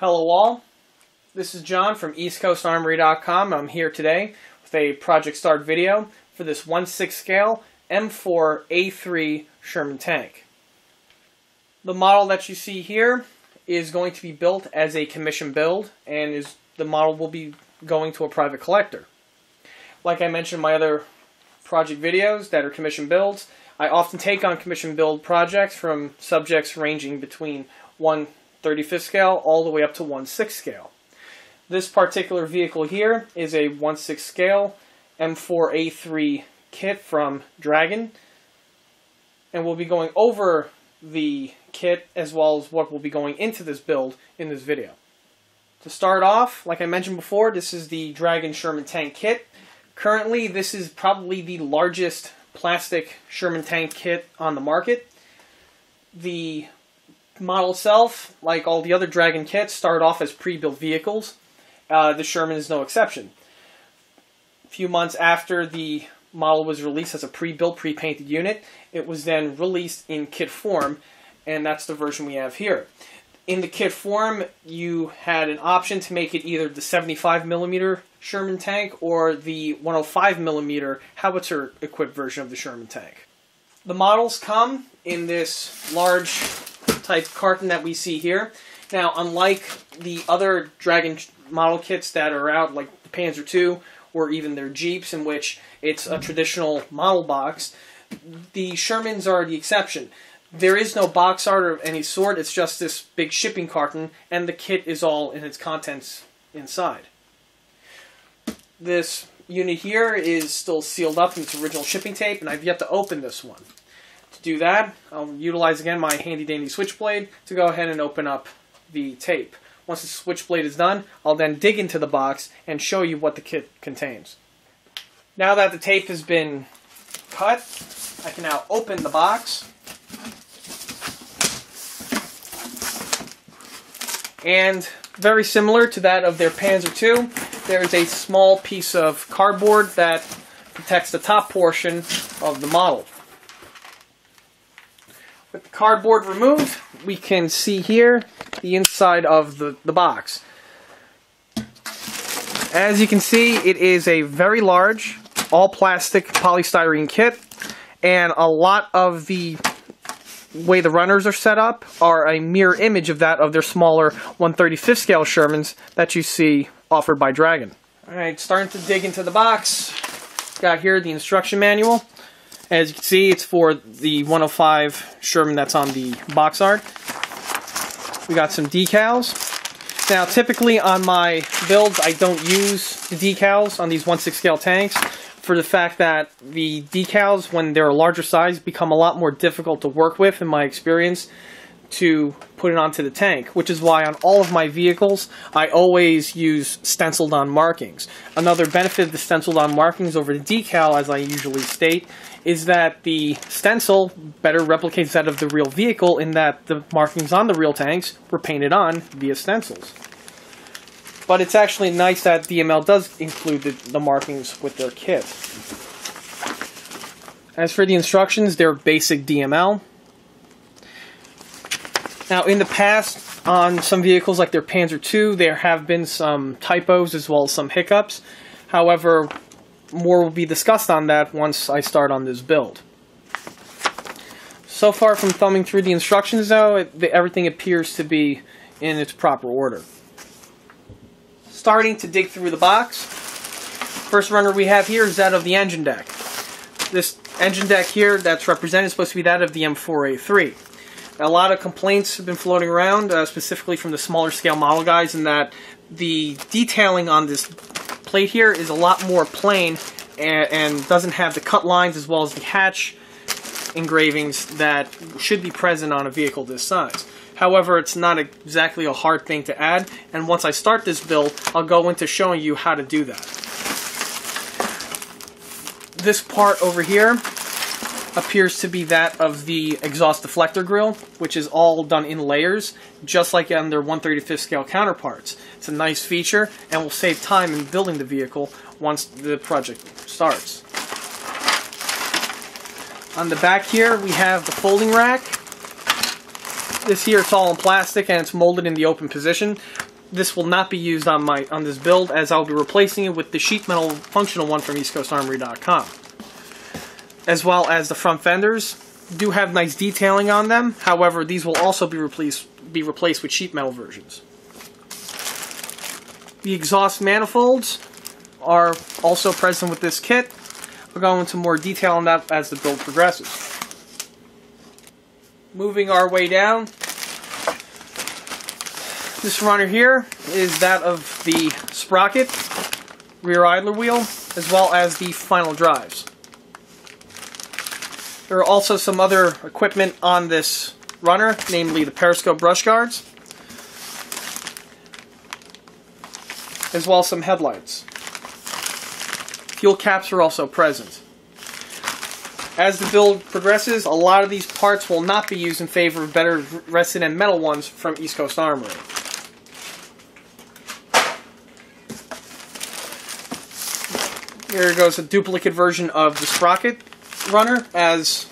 Hello all, this is John from EastCoastArmory.com. I'm here today with a project start video for this 1/6 scale M4A3 Sherman tank. The model that you see here is going to be built as a commission build, and the model will be going to a private collector. Like I mentioned in my other project videos that are commission builds, I often take on commission build projects from subjects ranging between 1/35 scale all the way up to 1/6 scale. This particular vehicle here is a 1/6 scale M4A3 kit from Dragon, and we'll be going over the kit as well as what will be going into this build in this video. To start off, like I mentioned before, this is the Dragon Sherman tank kit. Currently, this is probably the largest plastic Sherman tank kit on the market. The model itself, like all the other Dragon kits, started off as pre-built vehicles. The Sherman is no exception. A few months after the model was released as a pre-built, pre-painted unit, it was then released in kit form, and that's the version we have here. In the kit form, you had an option to make it either the 75mm Sherman tank or the 105mm howitzer-equipped version of the Sherman tank. The models come in this large type carton that we see here. Now, unlike the other Dragon model kits that are out, like the Panzer II or even their Jeeps, in which it's a traditional model box, the Shermans are the exception. There is no box art of any sort, it's just this big shipping carton, and the kit is all in its contents inside. This unit here is still sealed up in its original shipping tape, and I've yet to open this one. To do that, I'll utilize again my handy dandy switchblade to go ahead and open up the tape. Once the switchblade is done, I'll then dig into the box and show you what the kit contains. Now that the tape has been cut, I can now open the box. And very similar to that of their Panzer II, there is a small piece of cardboard that protects the top portion of the model. With the cardboard removed, we can see here the inside of the box. As you can see, it is a very large, all-plastic polystyrene kit, and a lot of the way the runners are set up are a mirror image of that of their smaller 1/35 scale Shermans that you see offered by Dragon. Alright, starting to dig into the box. Got here the instruction manual. As you can see, it's for the 105 Sherman that's on the box art. We got some decals. Now, typically on my builds, I don't use the decals on these 1/6 scale tanks, for the fact that the decals, when they're a larger size, become a lot more difficult to work with, in my experience, to put it onto the tank, which is why on all of my vehicles, I always use stenciled on markings. Another benefit of the stenciled on markings over the decal, as I usually state, is that the stencil better replicates that of the real vehicle, in that the markings on the real tanks were painted on via stencils. But it's actually nice that DML does include the markings with their kit. As for the instructions, they're basic DML. Now, in the past, on some vehicles like their Panzer II, there have been some typos as well as some hiccups. However, more will be discussed on that once I start on this build. So far from thumbing through the instructions, though, everything appears to be in its proper order. Starting to dig through the box, first runner we have here is that of the engine deck. This engine deck here that's represented is supposed to be that of the M4A3. A lot of complaints have been floating around, specifically from the smaller scale model guys, in that the detailing on this plate here is a lot more plain and doesn't have the cut lines as well as the hatch engravings that should be present on a vehicle this size. However, it's not exactly a hard thing to add, and once I start this build, I'll go into showing you how to do that. This part over here appears to be that of the exhaust deflector grill, which is all done in layers, just like on their 1/35 scale counterparts. It's a nice feature, and will save time in building the vehicle once the project starts. On the back here, we have the folding rack. This here, it's all in plastic and it's molded in the open position. this will not be used on this build, as I'll be replacing it with the sheet metal functional one from EastCoastArmory.com. As well as the front fenders do have nice detailing on them. However, these will also be replaced with sheet metal versions. The exhaust manifolds are also present with this kit. We'll go into more detail on that as the build progresses. Moving our way down, this runner here is that of the sprocket, rear idler wheel, as well as the final drives. There are also some other equipment on this runner, namely the periscope brush guards, as well as some headlights. Fuel caps are also present. As the build progresses, a lot of these parts will not be used in favor of better resin metal ones from East Coast Armory. Here goes a duplicate version of the sprocket runner, as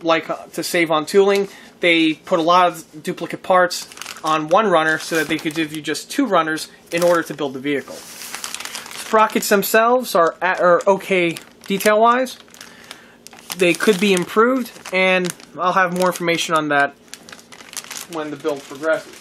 to save on tooling, they put a lot of duplicate parts on one runner so that they could give you just two runners in order to build the vehicle. Sprockets themselves are okay detail-wise. They could be improved, and I'll have more information on that when the build progresses.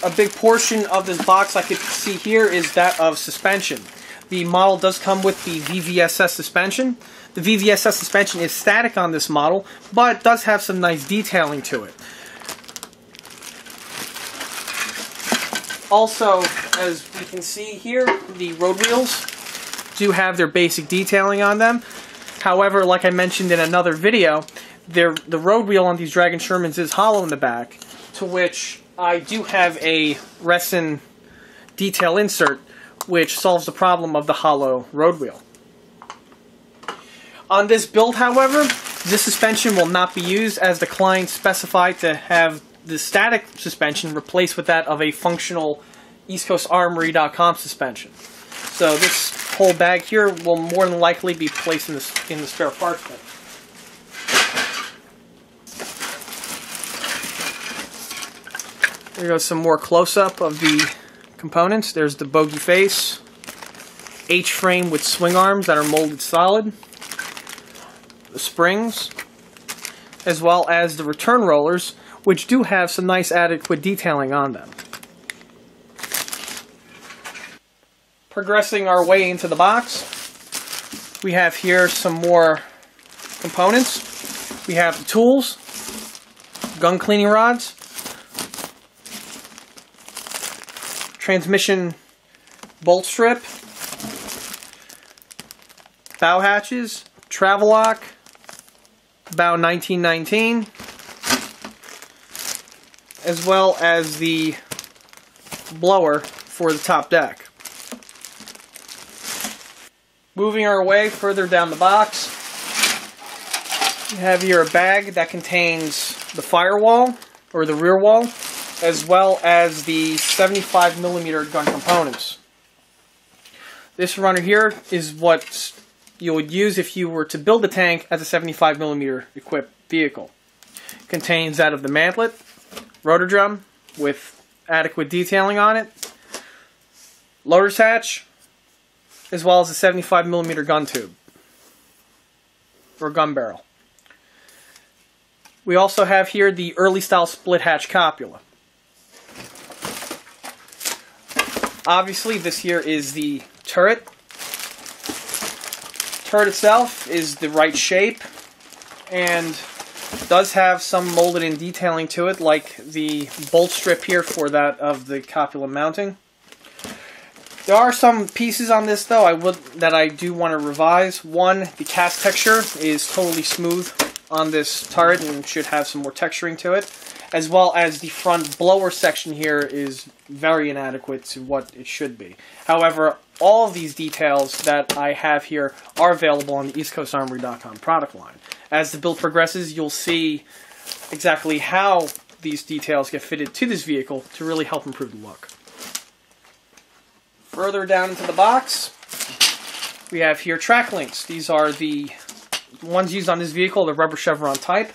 A big portion of this box I could see here is that of suspension. The model does come with the VVSS suspension. The VVSS suspension is static on this model, but does have some nice detailing to it. Also, as we can see here, the road wheels do have their basic detailing on them. However, like I mentioned in another video, the road wheel on these Dragon Shermans is hollow in the back, to which I do have a resin detail insert, which solves the problem of the hollow road wheel. On this build, however, this suspension will not be used, as the client specified to have the static suspension replaced with that of a functional EastCoastArmory.com suspension. So this whole bag here will more than likely be placed in the spare parts bin. There goes some more close-up of the components. There's the bogey face, H-frame with swing arms that are molded solid, the springs, as well as the return rollers, which do have some nice adequate detailing on them. Progressing our way into the box, we have here some more components. We have the tools, gun cleaning rods, transmission bolt strip, bow hatches, travel lock, bow 1919, as well as the blower for the top deck. Moving our way further down the box, we have here a bag that contains the firewall, or the rear wall, as well as the 75mm gun components. This runner here is what you would use if you were to build a tank as a 75mm equipped vehicle. It contains that of the mantlet, rotor drum with adequate detailing on it, loader's hatch, as well as a 75mm gun tube, or gun barrel. We also have here the early style split hatch copula. Obviously, this here is the turret. Turret itself is the right shape and does have some molded in detailing to it, like the bolt strip here for that of the copula mounting. There are some pieces on this, though, that I do want to revise. One, the cast texture is totally smooth on this turret and should have some more texturing to it, as well as the front blower section here is very inadequate to what it should be. However, all of these details that I have here are available on the EastCoastArmory.com product line. As the build progresses, you'll see exactly how these details get fitted to this vehicle to really help improve the look. Further down into the box, we have here track links. These are the ones used on this vehicle, the rubber chevron type.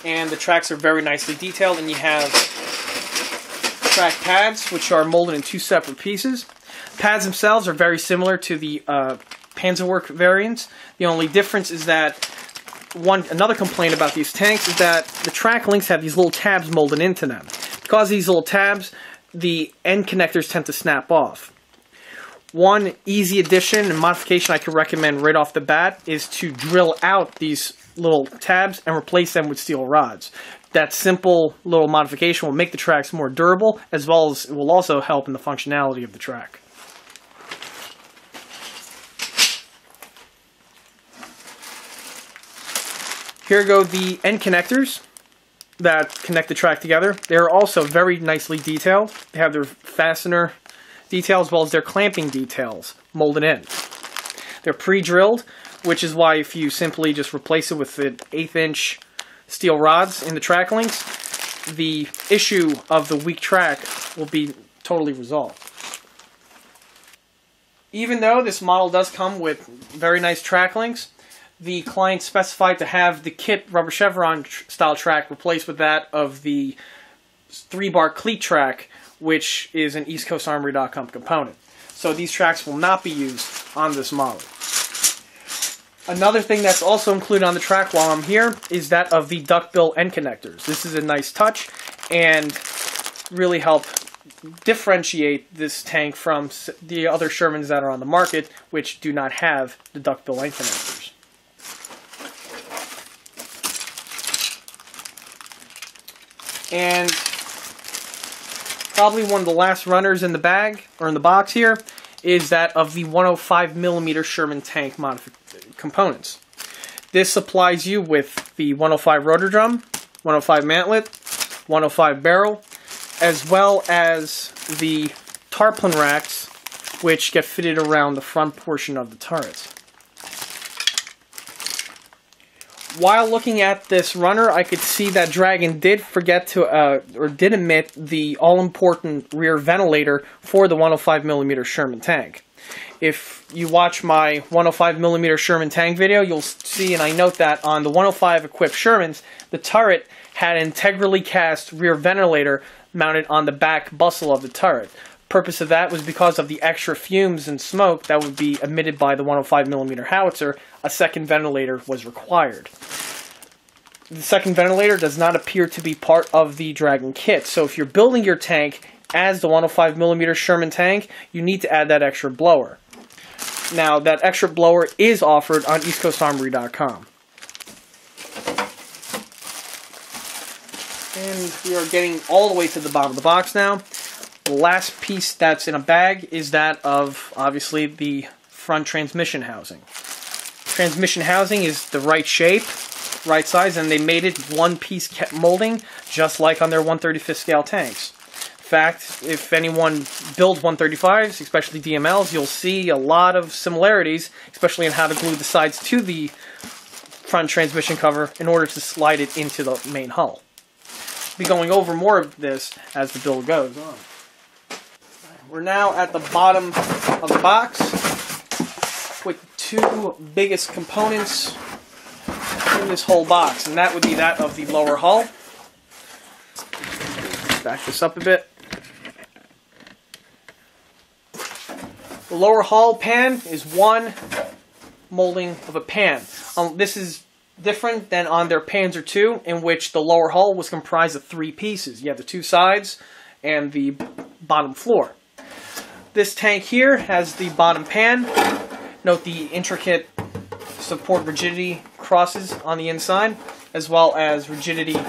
and the tracks are very nicely detailed, and you have track pads, which are molded in 2 separate pieces. Pads themselves are very similar to the Panzerwerk variants. The only difference is that another complaint about these tanks is that the track links have these little tabs molded into them. Because of these little tabs, the end connectors tend to snap off. One easy addition and modification I could recommend right off the bat is to drill out these little tabs and replace them with steel rods. That simple little modification will make the tracks more durable, as well as it will also help in the functionality of the track. Here go the end connectors that connect the track together. They're also very nicely detailed. They have their fastener detail as well as their clamping details molded in. They're pre-drilled, which is why if you simply just replace it with the 1/8" steel rods in the track links, the issue of the weak track will be totally resolved. Even though this model does come with very nice track links, the client specified to have the kit rubber chevron style track replaced with that of the 3-bar cleat track, which is an EastCoastArmory.com component. So these tracks will not be used on this model. Another thing that's also included on the track while I'm here is that of the duckbill end connectors. This is a nice touch and really help differentiate this tank from the other Shermans that are on the market, which do not have the duckbill end connectors. And probably one of the last runners in the bag, or in the box here, is that of the 105mm Sherman tank components. This supplies you with the 105 rotor drum, 105 mantlet, 105 barrel, as well as the tarpaulin racks, which get fitted around the front portion of the turret. While looking at this runner, I could see that Dragon did forget to, or did omit the all-important rear ventilator for the 105mm Sherman tank. If you watch my 105mm Sherman tank video, you'll see, and I note that on the 105 equipped Shermans, the turret had an integrally cast rear ventilator mounted on the back bustle of the turret. Purpose of that was because of the extra fumes and smoke that would be emitted by the 105mm howitzer. A second ventilator was required. The second ventilator does not appear to be part of the Dragon kit, so if you're building your tank as the 105mm Sherman tank, you need to add that extra blower. Now, that extra blower is offered on EastCoastArmory.com. And we are getting all the way to the bottom of the box now. The last piece that's in a bag is that of, obviously, the front transmission housing. Transmission housing is the right shape, right size, and they made it one-piece molding, just like on their 1/35 scale tanks. In fact, if anyone builds 135s, especially DMLs, you'll see a lot of similarities, especially in how to glue the sides to the front transmission cover in order to slide it into the main hull. We'll be going over more of this as the build goes on. We're now at the bottom of the box with the 2 biggest components in this whole box, and that would be that of the lower hull. Back this up a bit. The lower hull pan is one molding of a pan. This is different than on their Panzer II, in which the lower hull was comprised of 3 pieces. You have the 2 sides and the bottom floor. This tank here has the bottom pan. Note the intricate support rigidity crosses on the inside, as well as rigidity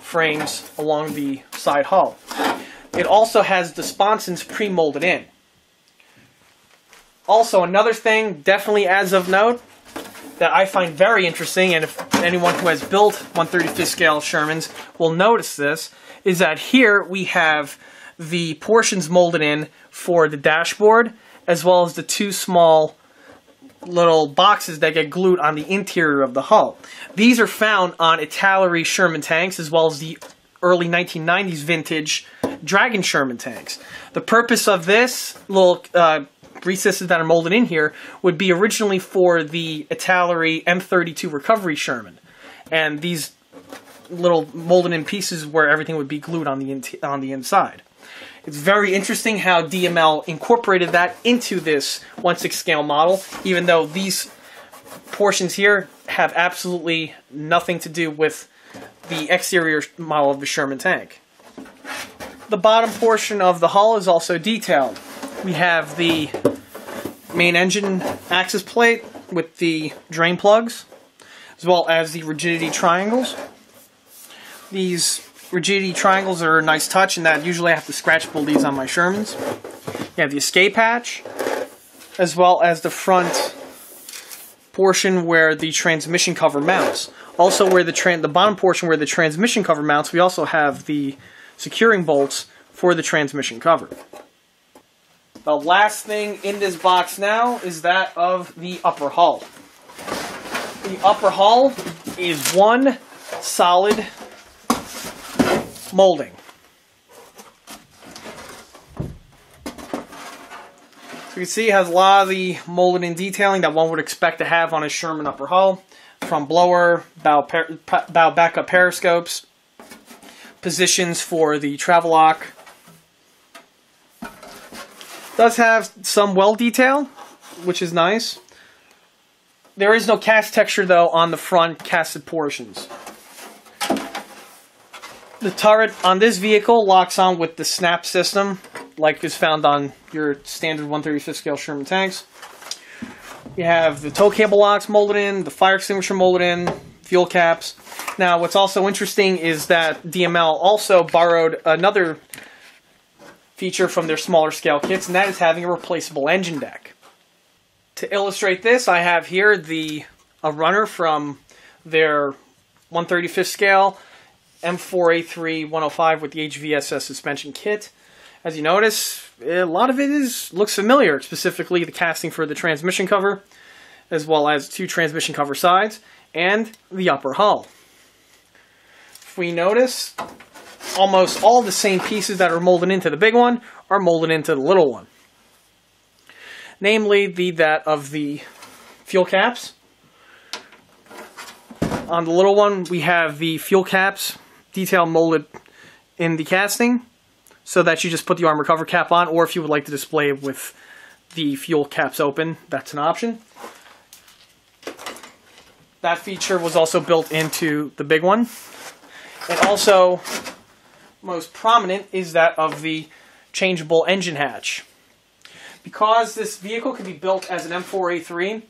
frames along the side hull. It also has the sponsons pre-molded in. Also, another thing, definitely as of note, that I find very interesting, and if anyone who has built 1/35 scale Shermans will notice this, is that here we have the portions molded in for the dashboard, as well as the 2 small little boxes that get glued on the interior of the hull. These are found on Italeri Sherman tanks, as well as the early 1990s vintage Dragon Sherman tanks. The purpose of this little recesses that are molded in here would be originally for the Italeri M32 recovery Sherman. And these little molded in pieces where everything would be glued on the inside. It's very interesting how DML incorporated that into this 1/6 scale model, even though these portions here have absolutely nothing to do with the exterior model of the Sherman tank. The bottom portion of the hull is also detailed. We have the main engine access plate with the drain plugs, as well as the rigidity triangles. These rigidity triangles are a nice touch in that usually I have to scratch build these on my Shermans. You have the escape hatch, as well as the front portion where the transmission cover mounts. Also, where the bottom portion where the transmission cover mounts, we also have the securing bolts for the transmission cover. The last thing in this box now is that of the upper hull. The upper hull is one solid molding. So you can see it has a lot of the molded in detailing that one would expect to have on a Sherman upper hull, from blower, bow backup periscopes, positions for the travel lock. Does have some weld detail, which is nice. There is no cast texture though on the front casted portions. The turret on this vehicle locks on with the snap system, like is found on your standard 1/35 scale Sherman tanks. You have the tow cable locks molded in, the fire extinguisher molded in, fuel caps. Now, what's also interesting is that DML also borrowed another feature from their smaller scale kits, and that is having a replaceable engine deck. To illustrate this, I have here a runner from their 1/35 scale M4A3 105 with the HVSS suspension kit. As you notice, a lot of it looks familiar, specifically the casting for the transmission cover, as well as 2 transmission cover sides, and the upper hull. If we notice, almost all the same pieces that are molded into the big one are molded into the little one. Namely, that of the fuel caps. On the little one, we have the fuel caps detail molded in the casting, so that you just put the armor cover cap on, or if you would like to display it with the fuel caps open, that's an option. That feature was also built into the big one. And also, most prominent is that of the changeable engine hatch. Because this vehicle could be built as an M4A3,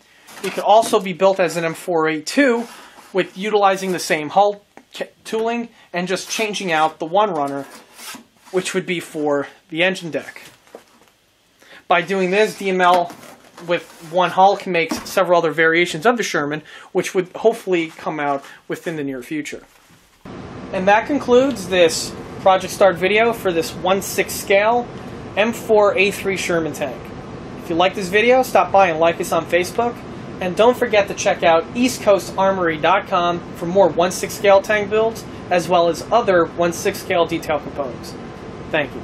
it could also be built as an M4A2 with utilizing the same hull tooling and just changing out the one runner, which would be for the engine deck. By doing this, DML with one hull can make several other variations of the Sherman, which would hopefully come out within the near future. And that concludes this project start video for this 1/6 scale M4A3 Sherman tank. If you like this video, stop by and like us on Facebook. And don't forget to check out eastcoastarmory.com for more 1/6 scale tank builds, as well as other 1/6 scale detail components. Thank you.